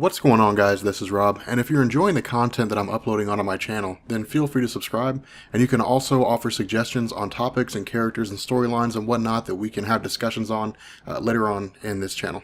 What's going on, guys? This is Rob, and if you're enjoying the content that I'm uploading onto my channel, then feel free to subscribe, and you can also offer suggestions on topics and characters and storylines and whatnot that we can have discussions on later on in this channel.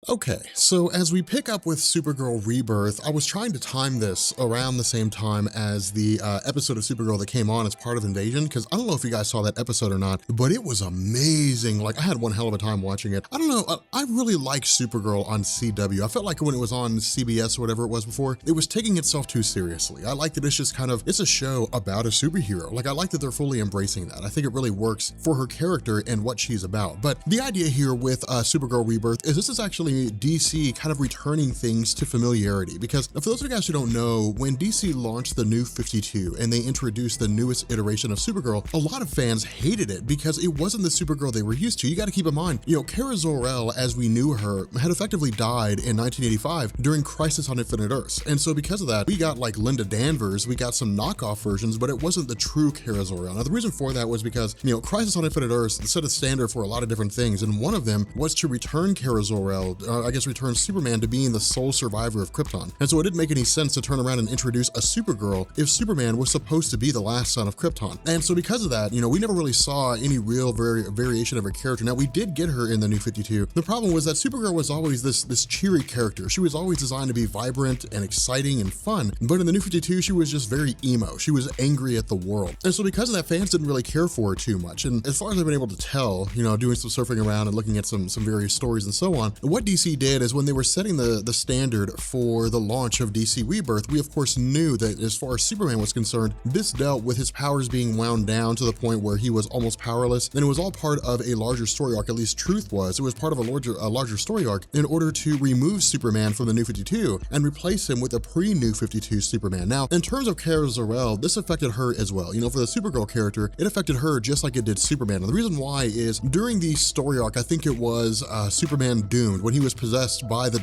Okay, so as we pick up with Supergirl Rebirth, I was trying to time this around the same time as the episode of Supergirl that came on as part of Invasion, because I don't know if you guys saw that episode or not, but it was amazing. Like, I had one hell of a time watching it. I don't know, I really like Supergirl on CW. I felt like when it was on CBS or whatever it was before, it was taking itself too seriously. I like that it's just kind of, it's a show about a superhero. Like, I like that they're fully embracing that. I think it really works for her character and what she's about. But the idea here with Supergirl Rebirth is this is actually DC kind of returning things to familiarity, because for those of you guys who don't know, when DC launched the New 52 and they introduced the newest iteration of Supergirl, a lot of fans hated it because it wasn't the Supergirl they were used to. You got to keep in mind, Kara Zor-El, as we knew her, had effectively died in 1985 during Crisis on Infinite Earths. And so because of that, we got like Linda Danvers, we got some knockoff versions, but it wasn't the true Kara Zor-El. Now the reason for that was because, Crisis on Infinite Earths set a standard for a lot of different things, and one of them was to return Kara Zor-El, return Superman to being the sole survivor of Krypton. And so it didn't make any sense to turn around and introduce a Supergirl if Superman was supposed to be the last son of Krypton. And so because of that, we never really saw any real variation of her character. Now we did get her in the New 52. The problem was that Supergirl was always this cheery character. She was always designed to be vibrant and exciting and fun, but in the New 52 she was just very emo. She was angry at the world. And so because of that, fans didn't really care for her too much. And as far as I've been able to tell, doing some surfing around and looking at some various stories and so on, what DC did is when they were setting the standard for the launch of DC Rebirth, we of course knew that as far as Superman was concerned, this dealt with his powers being wound down to the point where he was almost powerless, and it was all part of a larger story arc. At least truth was, it was part of a larger story arc in order to remove Superman from the New 52 and replace him with a pre-New 52 Superman. Now, in terms of Kara Zor-El, this affected her as well. For the Supergirl character, it affected her just like it did Superman. And the reason why is during the story arc, I think it was Superman Doomed, when he was possessed by the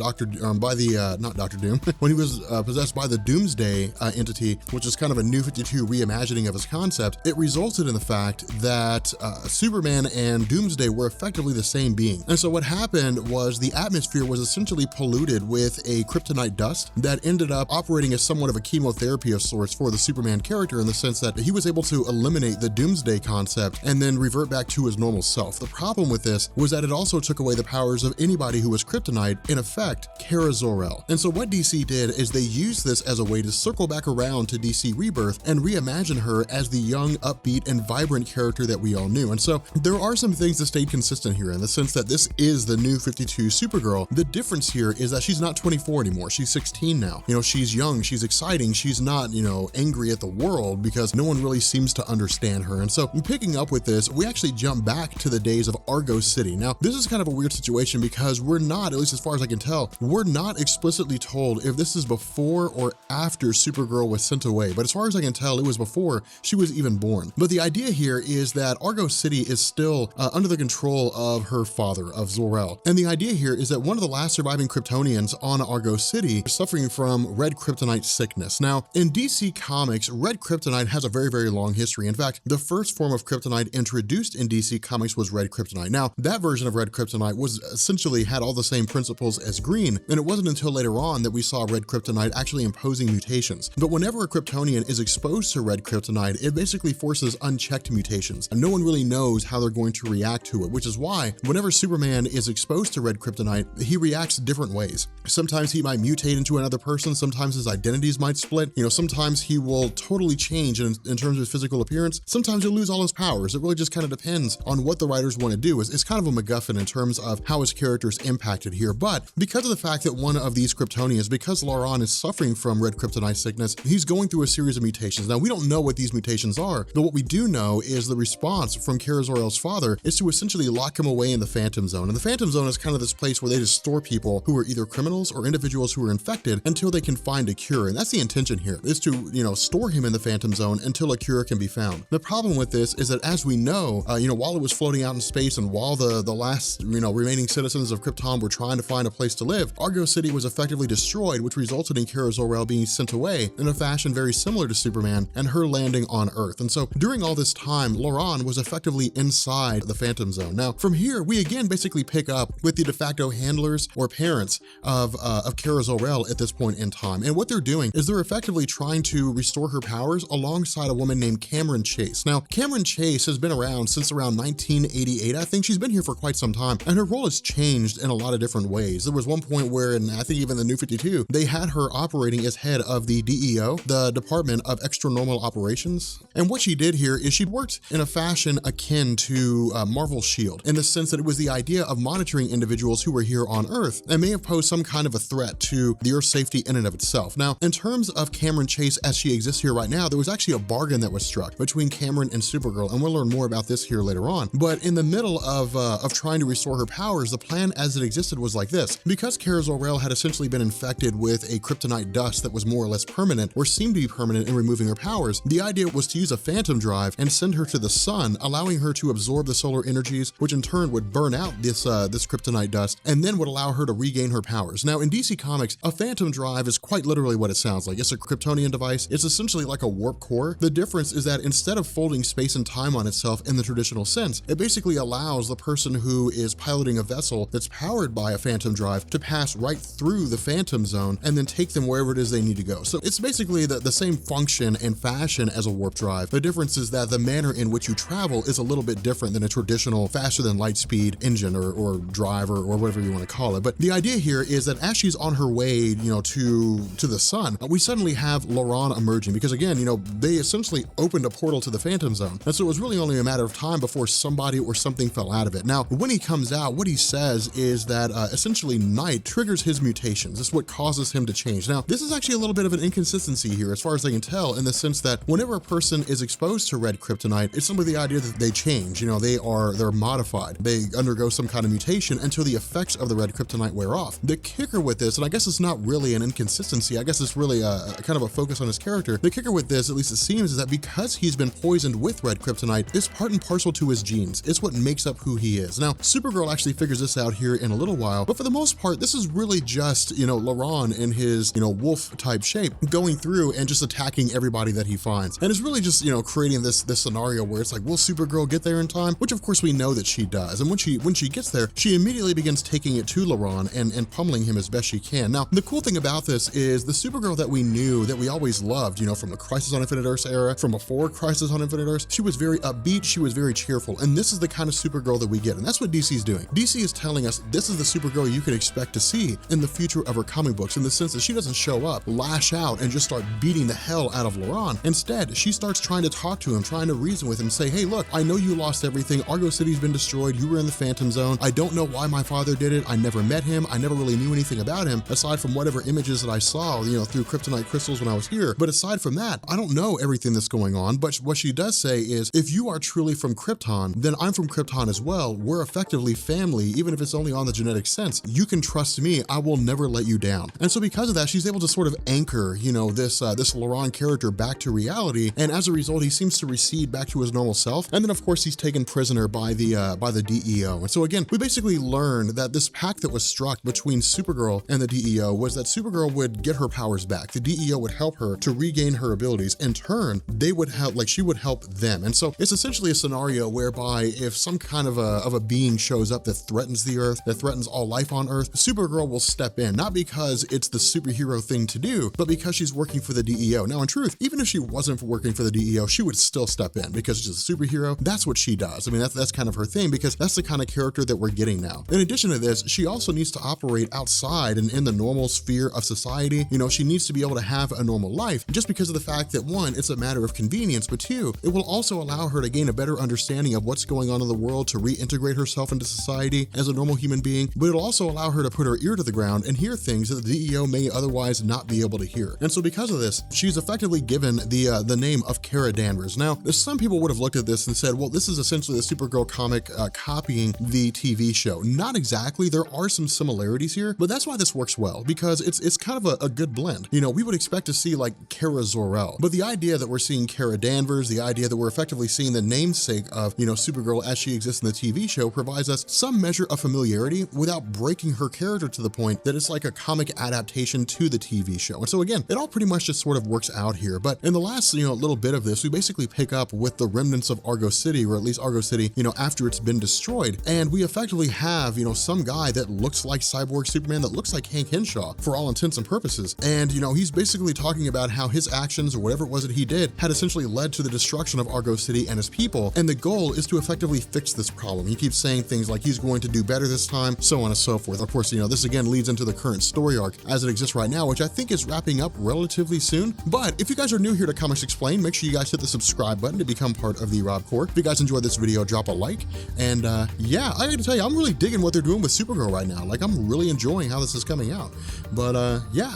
not Dr. Doom, when he was possessed by the Doomsday entity, which is kind of a New 52 reimagining of his concept. It resulted in the fact that Superman and Doomsday were effectively the same being. And so what happened was the atmosphere was essentially polluted with a kryptonite dust that ended up operating as somewhat of a chemotherapy of sorts for the Superman character, in the sense that he was able to eliminate the Doomsday concept and then revert back to his normal self. The problem with this was that it also took away the powers of anybody who was kryptonite, in effect, Kara Zor-El. And so what DC did is they used this as a way to circle back around to DC Rebirth and reimagine her as the young, upbeat, and vibrant character that we all knew. And so there are some things that stayed consistent here, in the sense that this is the New 52 Supergirl. The difference here is that she's not 24 anymore. She's 16 now. She's young, she's exciting, she's not, angry at the world, because no one really seems to understand her. And so picking up with this, we actually jump back to the days of Argo City. Now, this is kind of a weird situation because we're not, at least as far as I can tell, we're not explicitly told if this is before or after Supergirl was sent away, but as far as I can tell, it was before she was even born. But the idea here is that Argo City is still under the control of her father, of Zor-El. And the idea here is that one of the last surviving Kryptonians on Argo City is suffering from Red Kryptonite sickness. Now, in DC Comics, Red Kryptonite has a very, very long history. In fact, the first form of Kryptonite introduced in DC Comics was Red Kryptonite. Now, that version of Red Kryptonite was essentially had all the same principles as green, and it wasn't until later on that we saw Red Kryptonite actually imposing mutations. But whenever a Kryptonian is exposed to Red Kryptonite, it basically forces unchecked mutations, and no one really knows how they're going to react to it, which is why whenever Superman is exposed to Red Kryptonite, he reacts different ways. Sometimes he might mutate into another person, sometimes his identities might split, sometimes he will totally change in terms of his physical appearance, sometimes he'll lose all his powers. It really just kind of depends on what the writers want to do. It's kind of a MacGuffin in terms of how his character is impacted here. But because of the fact that one of these Kryptonians, because Laron is suffering from Red Kryptonite sickness, he's going through a series of mutations. Now, we don't know what these mutations are, but what we do know is the response from Kara Zor-El's father is to essentially lock him away in the Phantom Zone. And the Phantom Zone is kind of this place where they just store people who are either criminals criminals or individuals who are infected until they can find a cure. And that's the intention here, is to, store him in the Phantom Zone until a cure can be found. The problem with this is that, as we know, while it was floating out in space and while the last, remaining citizens of Krypton were trying to find a place to live, Argo City was effectively destroyed, which resulted in Kara Zor-El being sent away in a fashion very similar to Superman and her landing on Earth. And so during all this time, Laurent was effectively inside the Phantom Zone. Now, from here, we again basically pick up with the de facto handlers or parents of Kara Zor-El at this point in time. And what they're doing is they're effectively trying to restore her powers alongside a woman named Cameron Chase. Now, Cameron Chase has been around since around 1988. I think she's been here for quite some time, and her role has changed in a lot of different ways. There was one point where, and I think even the New 52, they had her operating as head of the DEO, the Department of Extra Normal Operations. And what she did here is she worked in a fashion akin to Marvel's SHIELD, in the sense that it was the idea of monitoring individuals who were here on Earth and may have posed some kind of a threat to the Earth's safety in and of itself. Now, in terms of Cameron Chase as she exists here right now, there was actually a bargain that was struck between Cameron and Supergirl, and we'll learn more about this here later on. But in the middle of trying to restore her powers, the plan as it existed was like this. Because Kara Zor-El had essentially been infected with a kryptonite dust that was more or less permanent, or seemed to be permanent in removing her powers, the idea was to use a phantom drive and send her to the sun, allowing her to absorb the solar energies, which in turn would burn out this kryptonite dust, and then would allow her to regain her powers. Now, in DC Comics, a phantom drive is quite literally what it sounds like. It's a Kryptonian device. It's essentially like a warp core. The difference is that instead of folding space and time on itself in the traditional sense, it basically allows the person who is piloting a vessel that's powered by a phantom drive to pass right through the Phantom Zone and then take them wherever it is they need to go. So it's basically the same function and fashion as a warp drive. The difference is that the manner in which you travel is a little bit different than a traditional faster than light speed engine or drive or whatever you want to call it. But the idea here is that as she's on her way, to the sun, we suddenly have Laurent emerging, because again, they essentially opened a portal to the Phantom Zone. And so it was really only a matter of time before somebody or something fell out of it. Now, when he comes out, what he says is that essentially night triggers his mutations. This is what causes him to change. Now, this is actually a little bit of an inconsistency here, as far as I can tell, in the sense that whenever a person is exposed to red kryptonite, it's simply the idea that they change. They're modified. They undergo some kind of mutation until the effects of the red kryptonite wear off. The kicker with this, and I guess it's not really an inconsistency, I guess it's really a kind of a focus on his character. The kicker with this, at least it seems, is that because he's been poisoned with red kryptonite, it's part and parcel to his genes. It's what makes up who he is. Now, Supergirl actually figures this out here in a little while, but for the most part, this is really just, Laurent in his, wolf type shape going through and just attacking everybody that he finds. And it's really just, creating this scenario where it's like, will Supergirl get there in time? Which of course we know that she does. And when she gets there, she immediately begins taking it to Laurent and pummeling him as best she can. Now, the cool thing about this is the Supergirl that we knew, that we always loved, from the Crisis on Infinite Earths era, from before Crisis on Infinite Earths, she was very upbeat, she was very cheerful. And this is the kind of Supergirl that we get. And that's what DC's doing. DC is telling us this is the Supergirl you can expect to see in the future of her comic books, in the sense that she doesn't show up, lash out, and just start beating the hell out of Laurent. Instead, she starts trying to talk to him, trying to reason with him, say, hey, look, I know you lost everything. Argo City's been destroyed. You were in the Phantom Zone. I don't know why my father did it. I never met him. I never really knew anything about him, aside from whatever images that I saw, through kryptonite crystals when I was here. But aside from that, I don't know everything that's going on. But what she does say is, if you are truly from Krypton, then I'm from Krypton as well. We're effectively family, even if it's only on the genetic sense. You can trust me. I will never let you down. And so because of that, she's able to sort of anchor, this Laurent character back to reality. And as a result, he seems to recede back to his normal self. And then of course he's taken prisoner by the DEO. And so again, we basically learned that this pact that was struck between Supergirl and the DEO was that Supergirl would get her powers back. The DEO would help her to regain her abilities. In turn, they would help, she would help them. And so it's essentially a scenario whereby if some kind of a being shows up that threatens the Earth, that threatens all life on Earth, Supergirl will step in, not because it's the superhero thing to do, but because she's working for the DEO. Now, in truth, even if she wasn't working for the DEO, she would still step in because she's a superhero. That's what she does. I mean, that's kind of her thing, because that's the kind of character that we're getting now. In addition to this, she also needs to operate outside and in the normal sphere of society. She needs to be able to have a normal life, just because of the fact that, one, it's a matter of convenience, but two, it will also allow her to gain a better understanding of what's going on in the world, to reintegrate herself into society as a normal human being, but it'll also allow her to put her ear to the ground and hear things that the DEO may otherwise not be able to hear. And so because of this, she's effectively given the name of Kara Danvers. Now, some people would have looked at this and said, well, this is essentially the Supergirl comic copying the TV show. Not exactly. There are some similarities here, but But that's why this works well, because it's kind of a good blend. You know, we would expect to see like Kara Zor-El, but the idea that we're seeing Kara Danvers, the idea that we're effectively seeing the namesake of, you know, Supergirl as she exists in the TV show provides us some measure of familiarity without breaking her character to the point that it's like a comic adaptation to the TV show. And so again, it all pretty much just sort of works out here. But in the last, you know, little bit of this, we basically pick up with the remnants of Argo City, or at least Argo City, you know, after it's been destroyed. And we effectively have, you know, some guy that looks like Cyborg Superman, that looks like Hank Henshaw for all intents and purposes. And, you know, he's basically talking about how his actions or whatever it was that he did had essentially led to the destruction of Argo City and his people. And the goal is to effectively fix this problem. He keeps saying things like he's going to do better this time, so on and so forth. Of course, you know, this again leads into the current story arc as it exists right now, which I think is wrapping up relatively soon. But if you guys are new here to Comics Explained, make sure you guys hit the subscribe button to become part of the Rob Corps. If you guys enjoyed this video, drop a like. And yeah, I gotta tell you, I'm really digging what they're doing with Supergirl right now. Like, I'm really enjoying how this is coming out. But yeah,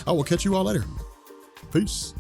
I will catch you all later. Peace.